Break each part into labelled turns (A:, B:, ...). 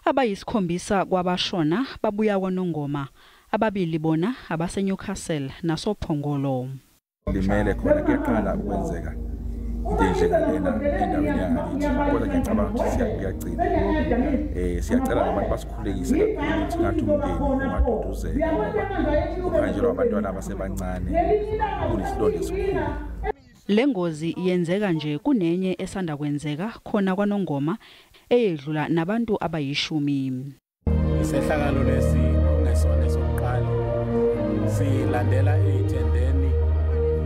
A: Abayisikhombisa kwabashona babuya kwaNongoma, ababili bona abaseNewcastle nasoPhongolo.
B: Limele khona kuyaqala ukwenzeka into enjengalena endaweni yangakithi, kodwa ngiyacabanga ukuthi siyagcina. Siyacela nabantu basikhulekise ukuthi ngathi umndeni ungaduduzeka ngoba uhanjelwa abantwana abasebancane kunesilonda esikhulu.
A: Lengozi yenzeka nje kunenye esanda kwenzeka khona kwaNongoma eyedlula nabantu abayishumi.
C: Isehlakalo lesi ngesona sokuqala silandela ethendeni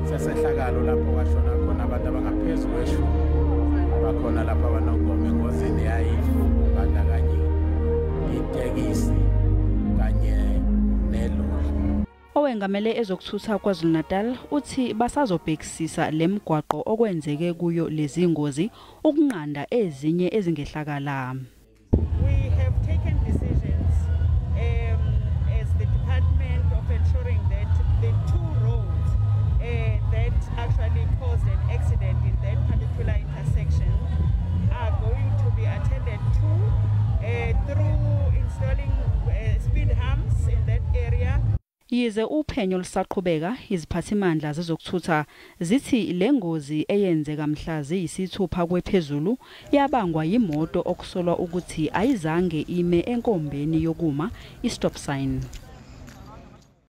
C: sesehlakalo lapho kwashona khona abantu abangaphezulu kweshumi bakhona lapha kwaNongoma engozini yayibandakanye itekisi kanye nelori.
A: Owengamele ezokuthutha KwaZulu Natal uthi basazobhekisisa lemgwaqo okwenzeke kuyo lezi ngozi ukunqanda ezinye ezingehlakala.
D: We have taken decisions as the department of ensuring that the two roads that actually caused an accident in that particular intersection are going to be attended to through installing speed humps in that area.
A: Yize uphenyo lusaqhubeka, iziphathimandla zezokuthutha zithi lengozi eyenzeka mhla ziyisithupha kwephezulu yabangwa yimoto okusolwa ukuthi ayizange ime enkombeni yokuma i-stop sign.